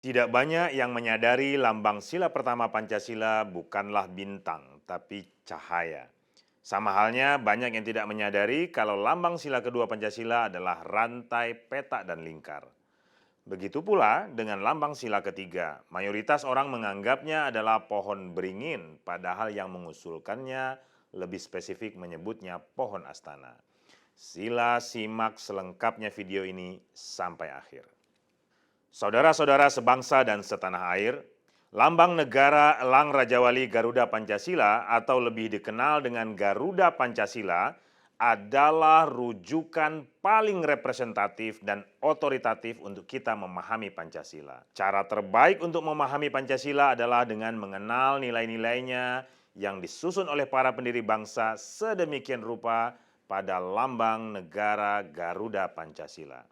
Tidak banyak yang menyadari lambang sila pertama Pancasila bukanlah bintang, tapi cahaya. Sama halnya banyak yang tidak menyadari kalau lambang sila kedua Pancasila adalah rantai, petak, dan lingkar. Begitu pula dengan lambang sila ketiga. Mayoritas orang menganggapnya adalah pohon beringin, padahal yang mengusulkannya lebih spesifik menyebutnya pohon astana. Sila simak selengkapnya video ini sampai akhir. Saudara-saudara sebangsa dan setanah air, lambang negara Elang Rajawali Garuda Pancasila atau lebih dikenal dengan Garuda Pancasila adalah rujukan paling representatif dan otoritatif untuk kita memahami Pancasila. Cara terbaik untuk memahami Pancasila adalah dengan mengenal nilai-nilainya yang disusun oleh para pendiri bangsa sedemikian rupa pada lambang negara Garuda Pancasila.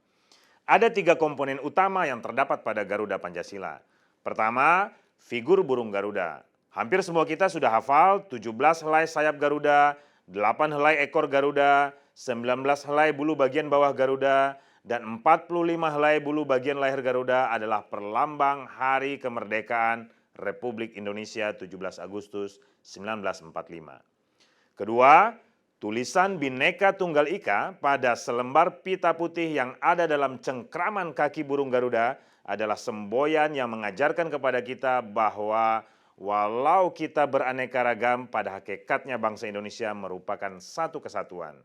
Ada 3 komponen utama yang terdapat pada Garuda Pancasila. Pertama, figur burung Garuda. Hampir semua kita sudah hafal 17 helai sayap Garuda, 8 helai ekor Garuda, 19 helai bulu bagian bawah Garuda, dan 45 helai bulu bagian leher Garuda adalah perlambang Hari Kemerdekaan Republik Indonesia 17 Agustus 1945. Kedua, tulisan Bhinneka Tunggal Ika pada selembar pita putih yang ada dalam cengkraman kaki burung Garuda adalah semboyan yang mengajarkan kepada kita bahwa walau kita beraneka ragam, pada hakikatnya bangsa Indonesia merupakan satu kesatuan.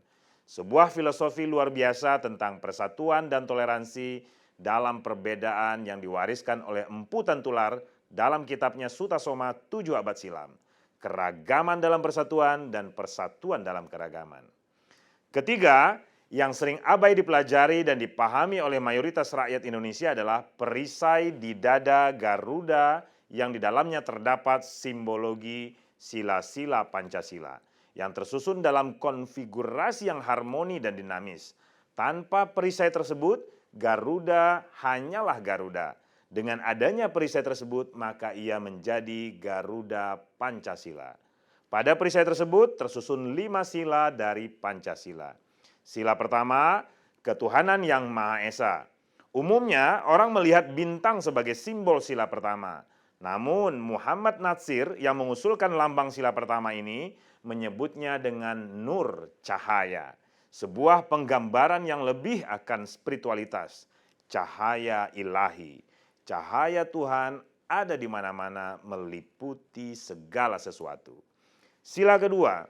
Sebuah filosofi luar biasa tentang persatuan dan toleransi dalam perbedaan yang diwariskan oleh Empu Tantular dalam kitabnya Sutasoma 7 abad silam. Keragaman dalam persatuan dan persatuan dalam keragaman. Ketiga, yang sering abai dipelajari dan dipahami oleh mayoritas rakyat Indonesia adalah perisai di dada Garuda yang di dalamnya terdapat simbologi sila-sila Pancasila yang tersusun dalam konfigurasi yang harmoni dan dinamis. Tanpa perisai tersebut, Garuda hanyalah Garuda. Dengan adanya perisai tersebut, maka ia menjadi Garuda Pancasila. Pada perisai tersebut tersusun 5 sila dari Pancasila. Sila pertama, ketuhanan yang Maha Esa. Umumnya orang melihat bintang sebagai simbol sila pertama. Namun Muhammad Natsir yang mengusulkan lambang sila pertama ini menyebutnya dengan nur, cahaya. Sebuah penggambaran yang lebih akan spiritualitas, cahaya ilahi. Cahaya Tuhan ada di mana-mana meliputi segala sesuatu. Sila kedua,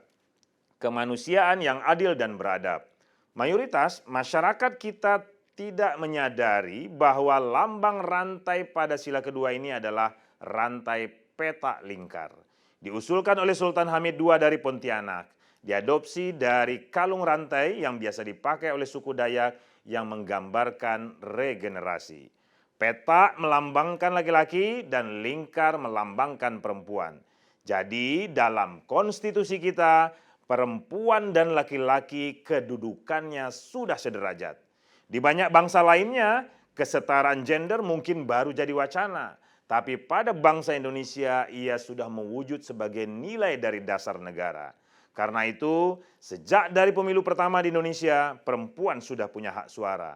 kemanusiaan yang adil dan beradab. Mayoritas masyarakat kita tidak menyadari bahwa lambang rantai pada sila kedua ini adalah rantai petak lingkar. Diusulkan oleh Sultan Hamid II dari Pontianak. Diadopsi dari kalung rantai yang biasa dipakai oleh suku Dayak yang menggambarkan regenerasi. Petak melambangkan laki-laki dan lingkar melambangkan perempuan. Jadi dalam konstitusi kita, perempuan dan laki-laki kedudukannya sudah sederajat. Di banyak bangsa lainnya, kesetaraan gender mungkin baru jadi wacana. Tapi pada bangsa Indonesia, ia sudah mewujud sebagai nilai dari dasar negara. Karena itu, sejak dari pemilu pertama di Indonesia, perempuan sudah punya hak suara.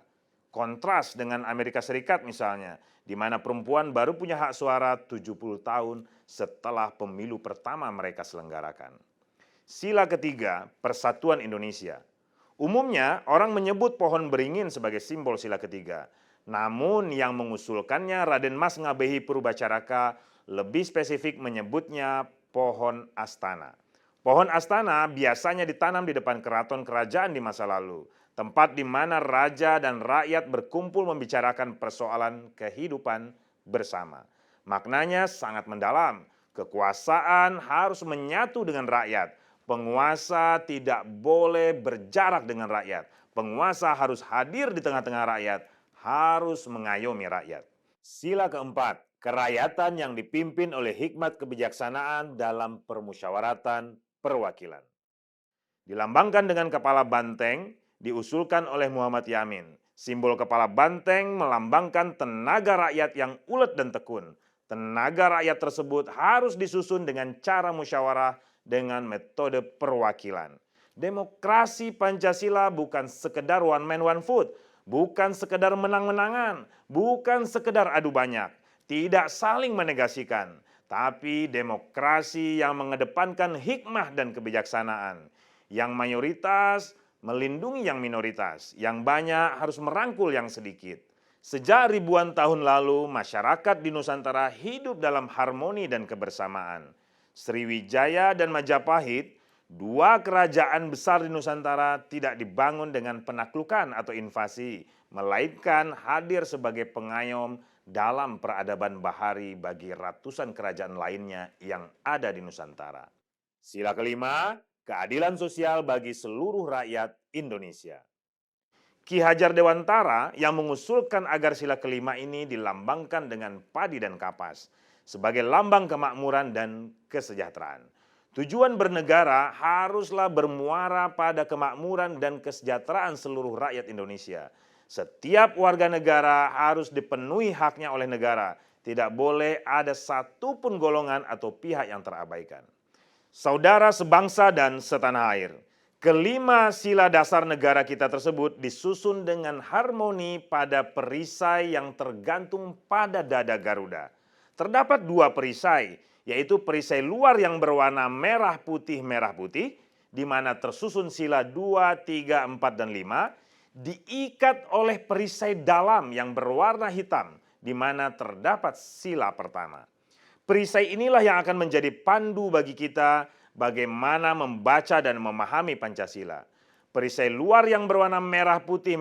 Kontras dengan Amerika Serikat misalnya, di mana perempuan baru punya hak suara 70 tahun setelah pemilu pertama mereka selenggarakan. Sila ketiga, Persatuan Indonesia. Umumnya orang menyebut pohon beringin sebagai simbol sila ketiga. Namun yang mengusulkannya Raden Mas Ngabehi Purbacaraka lebih spesifik menyebutnya pohon astana. Pohon astana biasanya ditanam di depan keraton kerajaan di masa lalu. Tempat di mana raja dan rakyat berkumpul membicarakan persoalan kehidupan bersama. Maknanya sangat mendalam. Kekuasaan harus menyatu dengan rakyat. Penguasa tidak boleh berjarak dengan rakyat. Penguasa harus hadir di tengah-tengah rakyat, harus mengayomi rakyat. Sila keempat, kerakyatan yang dipimpin oleh hikmat kebijaksanaan dalam permusyawaratan perwakilan. Dilambangkan dengan kepala banteng, diusulkan oleh Muhammad Yamin. Simbol kepala banteng melambangkan tenaga rakyat yang ulet dan tekun. Tenaga rakyat tersebut harus disusun dengan cara musyawarah dengan metode perwakilan. Demokrasi Pancasila bukan sekedar one man one vote, bukan sekedar menang-menangan, bukan sekedar adu banyak. tidak saling menegasikan, tapi demokrasi yang mengedepankan hikmah dan kebijaksanaan. Yang mayoritas melindungi yang minoritas, yang banyak harus merangkul yang sedikit. Sejak ribuan tahun lalu, masyarakat di Nusantara hidup dalam harmoni dan kebersamaan. Sriwijaya dan Majapahit, dua kerajaan besar di Nusantara, tidak dibangun dengan penaklukan atau invasi, melainkan hadir sebagai pengayom dalam peradaban bahari bagi ratusan kerajaan lainnya yang ada di Nusantara. Sila kelima, keadilan sosial bagi seluruh rakyat Indonesia. Ki Hajar Dewantara yang mengusulkan agar sila kelima ini dilambangkan dengan padi dan kapas sebagai lambang kemakmuran dan kesejahteraan. Tujuan bernegara haruslah bermuara pada kemakmuran dan kesejahteraan seluruh rakyat Indonesia. Setiap warga negara harus dipenuhi haknya oleh negara. Tidak boleh ada satupun golongan atau pihak yang terabaikan. Saudara sebangsa dan setanah air, kelima sila dasar negara kita tersebut disusun dengan harmoni pada perisai yang tergantung pada dada Garuda. Terdapat dua perisai, yaitu perisai luar yang berwarna merah putih, di mana tersusun sila 2, 3, 4, dan 5, diikat oleh perisai dalam yang berwarna hitam, di mana terdapat sila pertama. Perisai inilah yang akan menjadi pandu bagi kita bagaimana membaca dan memahami Pancasila. Perisai luar yang berwarna merah putih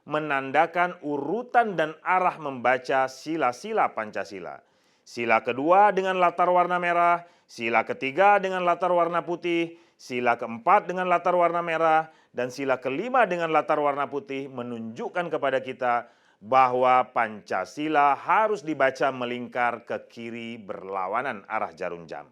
menandakan urutan dan arah membaca sila-sila Pancasila. Sila kedua dengan latar warna merah, sila ketiga dengan latar warna putih, sila keempat dengan latar warna merah, dan sila kelima dengan latar warna putih menunjukkan kepada kita bahwa Pancasila harus dibaca melingkar ke kiri berlawanan arah jarum jam.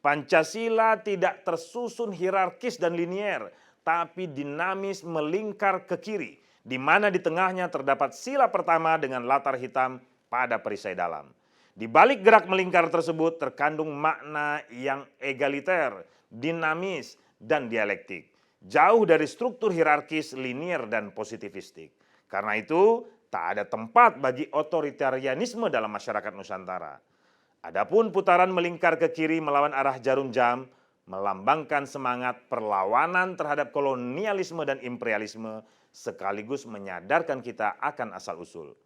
Pancasila tidak tersusun hierarkis dan linier, tapi dinamis melingkar ke kiri, di mana di tengahnya terdapat sila pertama dengan latar hitam pada perisai dalam. Di balik gerak melingkar tersebut terkandung makna yang egaliter, dinamis, dan dialektik. Jauh dari struktur hierarkis, linier, dan positivistik. Karena itu, tak ada tempat bagi otoritarianisme dalam masyarakat Nusantara. Adapun putaran melingkar ke kiri melawan arah jarum jam melambangkan semangat perlawanan terhadap kolonialisme dan imperialisme sekaligus menyadarkan kita akan asal-usul.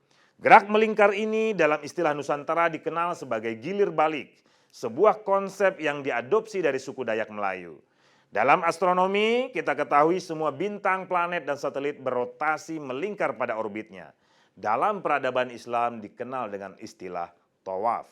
Gerak melingkar ini dalam istilah Nusantara dikenal sebagai gilir balik, sebuah konsep yang diadopsi dari suku Dayak Melayu. Dalam astronomi, kita ketahui semua bintang, planet, dan satelit berotasi melingkar pada orbitnya. Dalam peradaban Islam dikenal dengan istilah tawaf.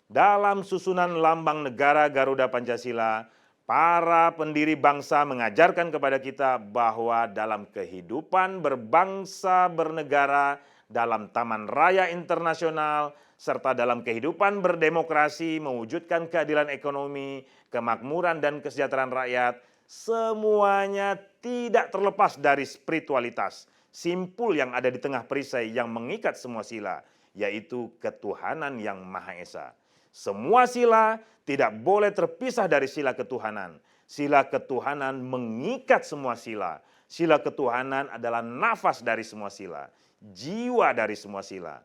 Dalam susunan lambang negara Garuda Pancasila, para pendiri bangsa mengajarkan kepada kita bahwa dalam kehidupan berbangsa bernegara, dalam taman raya internasional, serta dalam kehidupan berdemokrasi mewujudkan keadilan ekonomi, kemakmuran, dan kesejahteraan rakyat, semuanya tidak terlepas dari spiritualitas, simpul yang ada di tengah perisai yang mengikat semua sila, yaitu ketuhanan yang Maha Esa. Semua sila tidak boleh terpisah dari sila ketuhanan. Sila ketuhanan mengikat semua sila. Sila ketuhanan adalah nafas dari semua sila, jiwa dari semua sila.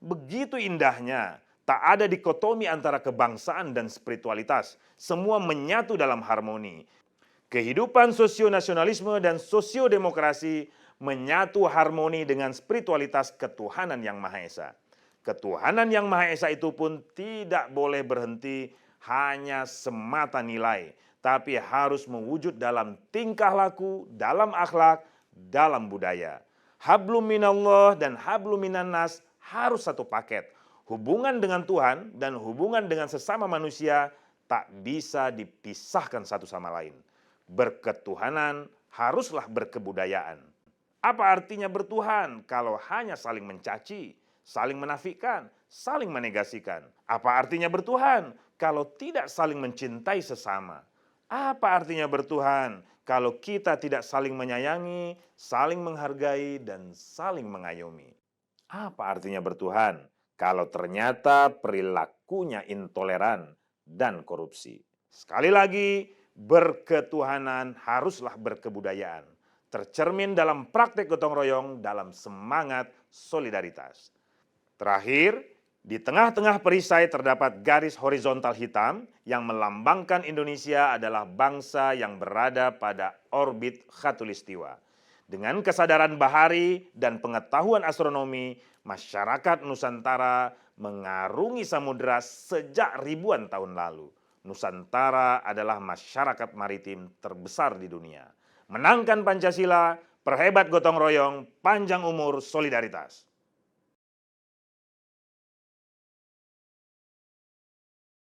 Begitu indahnya, tak ada dikotomi antara kebangsaan dan spiritualitas. Semua menyatu dalam harmoni. Kehidupan sosionasionalisme dan sosiodemokrasi menyatu harmoni dengan spiritualitas ketuhanan yang Maha Esa. Ketuhanan yang Maha Esa itu pun tidak boleh berhenti hanya semata nilai, tapi harus mewujud dalam tingkah laku, dalam akhlak, dalam budaya. Hablum minallah dan hablum minannas harus satu paket. Hubungan dengan Tuhan dan hubungan dengan sesama manusia tak bisa dipisahkan satu sama lain. Berketuhanan haruslah berkebudayaan. Apa artinya bertuhan kalau hanya saling mencaci, saling menafikan, saling menegasikan? Apa artinya bertuhan kalau tidak saling mencintai sesama? Apa artinya bertuhan kalau kita tidak saling menyayangi, saling menghargai, dan saling mengayomi? Apa artinya bertuhan kalau ternyata perilakunya intoleran dan korupsi? Sekali lagi, berketuhanan haruslah berkebudayaan, tercermin dalam praktek gotong royong dalam semangat solidaritas. Terakhir, Di tengah-tengah perisai terdapat garis horizontal hitam yang melambangkan Indonesia adalah bangsa yang berada pada orbit khatulistiwa. Dengan kesadaran bahari dan pengetahuan astronomi, masyarakat Nusantara mengarungi samudera sejak ribuan tahun lalu. Nusantara adalah masyarakat maritim terbesar di dunia. Menangkan Pancasila, perhebat gotong royong, panjang umur, solidaritas.